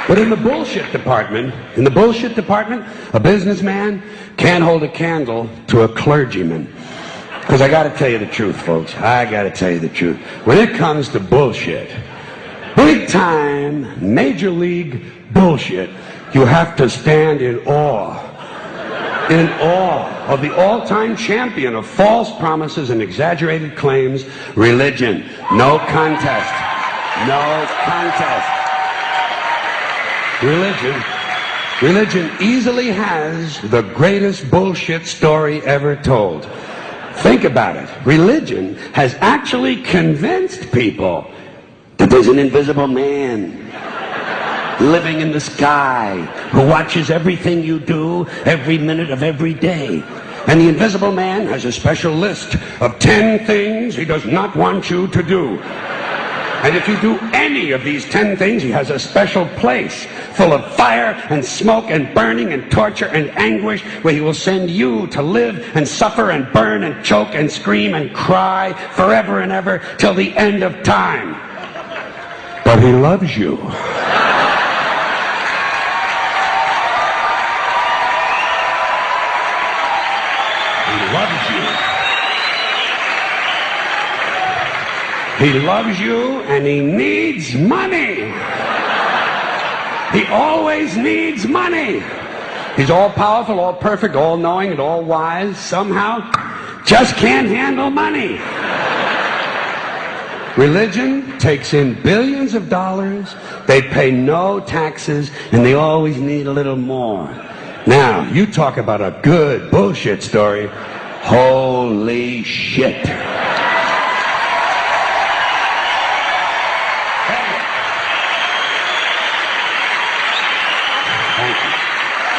But in the bullshit department, a businessman can't hold a candle to a clergyman. Because I got to tell you the truth, folks. I got to tell you the truth. When it comes to bullshit, big time, major league bullshit, you have to stand in awe of the all-time champion of false promises and exaggerated claims, religion. No contest. No contest. Religion easily has the greatest bullshit story ever told. Think about it. Religion has actually convinced people that there's an invisible man living in the sky who watches everything you do every minute of every day. And the invisible man has a special list of 10 things he does not want you to do. And if you do any of these 10 things, he has a special place full of fire and smoke and burning and torture and anguish where he will send you to live and suffer and burn and choke and scream and cry forever and ever till the end of time. But he loves you. He loves you and he needs money. He always needs money. He's all powerful, all perfect, all knowing, and all wise. Somehow, just can't handle money. Religion takes in billions of dollars. They pay no taxes, and they always need a little more. Now, you talk about a good bullshit story. Holy shit.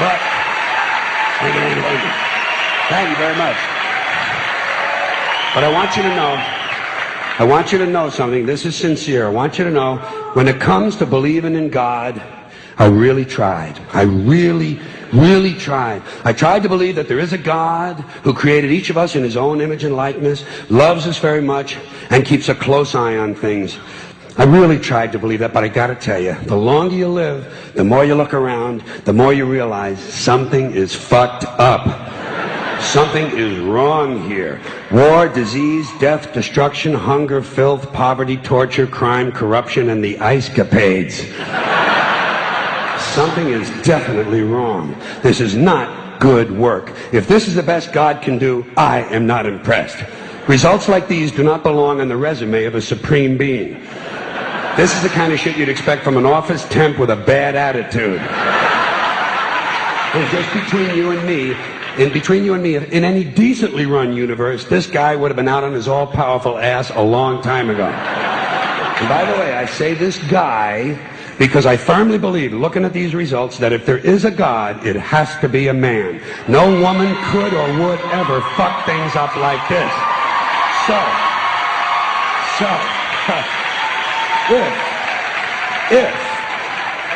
But, thank you very much. But I want you to know something. This is sincere. I want you to know, when it comes to believing in God, I really tried. I really tried. I tried to believe that there is a God who created each of us in his own image and likeness, loves us very much, and keeps a close eye on things. I really tried to believe that, but I gotta tell you, the longer you live, the more you look around, the more you realize something is fucked up. Something is wrong here. War, disease, death, destruction, hunger, filth, poverty, torture, crime, corruption, and the ice capades. Something is definitely wrong. This is not good work. If this is the best God can do, I am not impressed. Results like these do not belong on the resume of a supreme being. This is the kind of shit you'd expect from an office temp with a bad attitude. And just between you and me, in any decently run universe, this guy would have been out on his all-powerful ass a long time ago. And by the way, I say this guy because I firmly believe, looking at these results, that if there is a God, it has to be a man. No woman could or would ever fuck things up like this.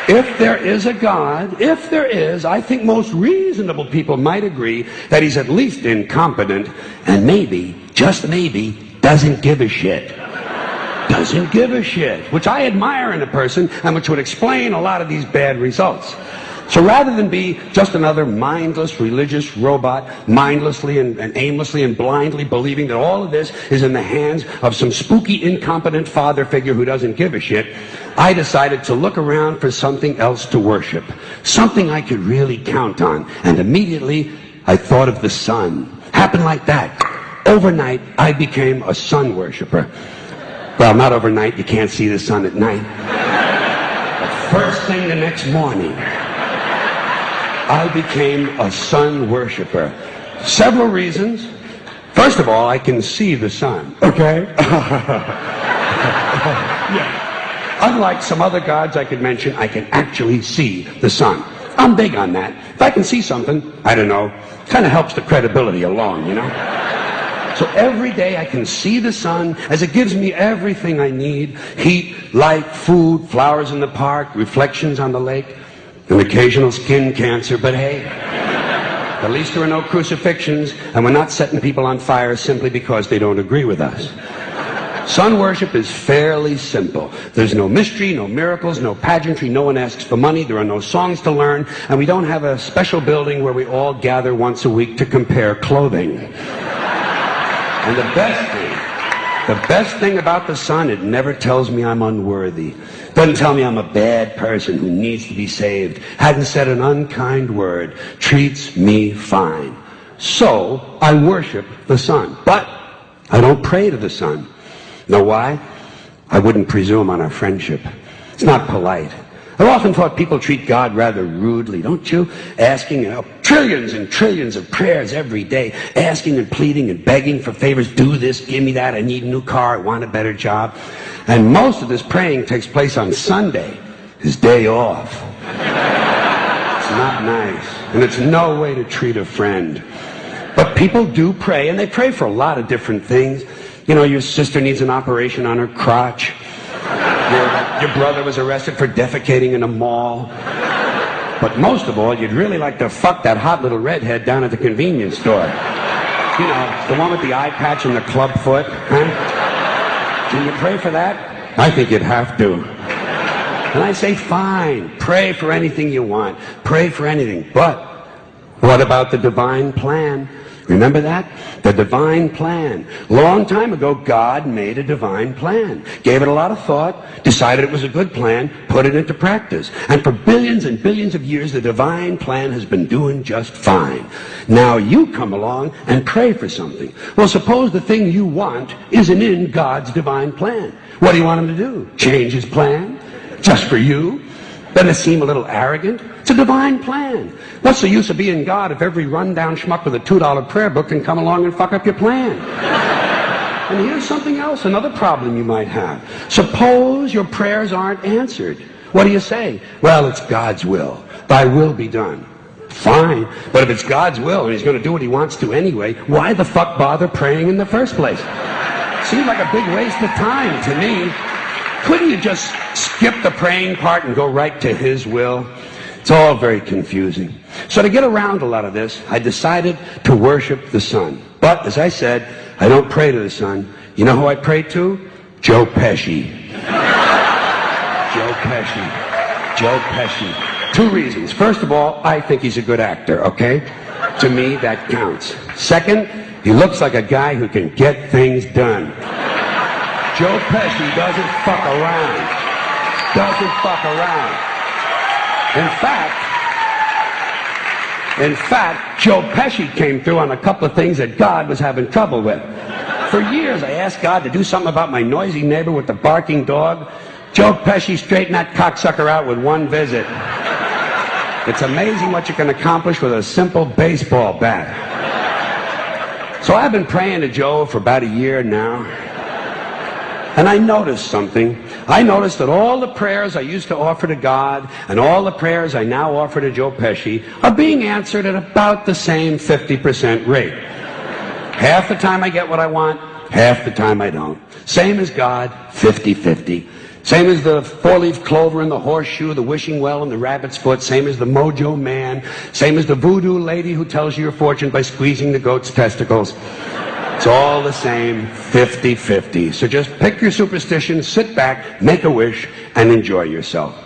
If there is a God, if there is, I think most reasonable people might agree that he's at least incompetent and maybe, just maybe, doesn't give a shit. Doesn't give a shit, which I admire in a person and which would explain a lot of these bad results. So rather than be just another mindless religious robot, mindlessly and aimlessly and blindly believing that all of this is in the hands of some spooky, incompetent father figure who doesn't give a shit, I decided to look around for something else to worship, something I could really count on. And immediately, I thought of the sun. Happened like that. Overnight, I became a sun worshiper. Well, not overnight. You can't see the sun at night. But first thing the next morning, I became a sun worshiper. Several reasons. First of all, I can see the sun. Okay? Yeah. Unlike some other gods I could mention, I can actually see the sun. I'm big on that. If I can see something, I don't know, kind of helps the credibility along, you know? So every day I can see the sun as it gives me everything I need. Heat, light, food, flowers in the park, reflections on the lake, an occasional skin cancer, but hey, at least there are no crucifixions, and we're not setting people on fire simply because they don't agree with us. Sun worship is fairly simple. There's no mystery, no miracles, no pageantry, no one asks for money, there are no songs to learn, and we don't have a special building where we all gather once a week to compare clothing. And the best thing about the sun, it never tells me I'm unworthy. Doesn't tell me I'm a bad person who needs to be saved. Hadn't said an unkind word. Treats me fine. So, I worship the sun. But I don't pray to the sun. Know why? I wouldn't presume on our friendship. It's not polite. I've often thought people treat God rather rudely, don't you? Asking trillions and trillions of prayers every day, asking and pleading and begging for favors. Do this, give me that, I need a new car, I want a better job. And most of this praying takes place on Sunday, his day off. It's not nice, and it's no way to treat a friend. But people do pray, and they pray for a lot of different things. You know, your sister needs an operation on her crotch. Your brother was arrested for defecating in a mall. But most of all, you'd really like to fuck that hot little redhead down at the convenience store. You know, the one with the eye patch and the club foot. Huh? Can you pray for that? I think you'd have to. And I say, fine, pray for anything you want. Pray for anything. But what about the divine plan? Remember that? The divine plan. Long time ago, God made a divine plan. Gave it a lot of thought, decided it was a good plan, put it into practice. And for billions and billions of years, the divine plan has been doing just fine. Now you come along and pray for something. Well, suppose the thing you want isn't in God's divine plan. What do you want him to do? Change his plan? Just for you? Doesn't it seem a little arrogant? It's a divine plan. What's the use of being God if every rundown schmuck with a $2 prayer book can come along and fuck up your plan? And here's something else, another problem you might have. Suppose your prayers aren't answered. What do you say? Well, it's God's will. Thy will be done. Fine. But if it's God's will and he's going to do what he wants to anyway, why the fuck bother praying in the first place? Seems like a big waste of time to me. Couldn't you just skip the praying part and go right to his will? It's all very confusing. So to get around a lot of this, I decided to worship the sun. But, as I said, I don't pray to the sun. You know who I pray to? Joe Pesci. Joe Pesci. Joe Pesci. Two reasons. First of all, I think he's a good actor, okay? To me, that counts. Second, he looks like a guy who can get things done. Joe Pesci doesn't fuck around. Doesn't fuck around. In fact, Joe Pesci came through on a couple of things that God was having trouble with. For years, I asked God to do something about my noisy neighbor with the barking dog. Joe Pesci straightened that cocksucker out with one visit. It's amazing what you can accomplish with a simple baseball bat. So I've been praying to Joe for about a year now. And I noticed something. I noticed that all the prayers I used to offer to God and all the prayers I now offer to Joe Pesci are being answered at about the same 50% rate. Half the time I get what I want, half the time I don't. Same as God, 50-50. Same as the four-leaf clover and the horseshoe, the wishing well and the rabbit's foot. Same as the mojo man. Same as the voodoo lady who tells you your fortune by squeezing the goat's testicles. It's all the same, 50-50. So just pick your superstition, sit back, make a wish, and enjoy yourself.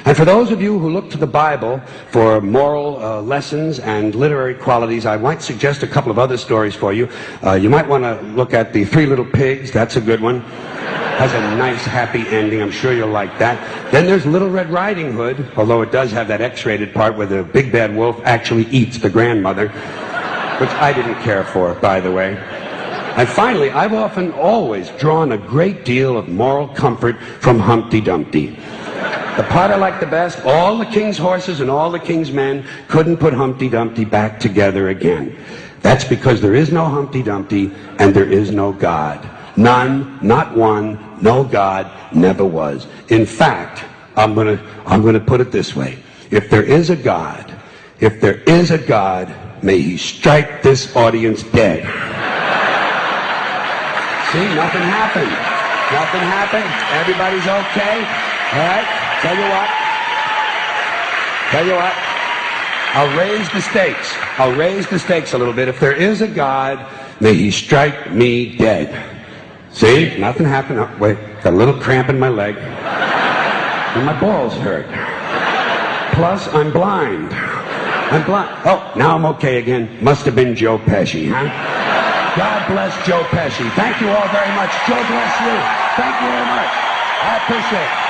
And for those of you who look to the Bible for moral lessons and literary qualities, I might suggest a couple of other stories for you. You might want to look at The Three Little Pigs. That's a good one. Has a nice, happy ending. I'm sure you'll like that. Then there's Little Red Riding Hood, although it does have that X-rated part where the big bad wolf actually eats the grandmother, which I didn't care for, by the way. And finally, I've often always drawn a great deal of moral comfort from Humpty Dumpty. The part I like the best, all the king's horses and all the king's men couldn't put Humpty Dumpty back together again. That's because there is no Humpty Dumpty and there is no God. None, not one, no God, never was. In fact, I'm gonna put it this way. If there is a God, may he strike this audience dead. See, nothing happened. Nothing happened. Everybody's okay. All right? Tell you what. I'll raise the stakes. I'll raise the stakes a little bit. If there is a God, may he strike me dead. See? Nothing happened. Oh, wait, got a little cramp in my leg. And my balls hurt. Plus, I'm blind. I'm blind. Oh, now I'm okay again. Must have been Joe Pesci, huh? God bless Joe Pesci. Thank you all very much. Joe bless you. Thank you very much. I appreciate it.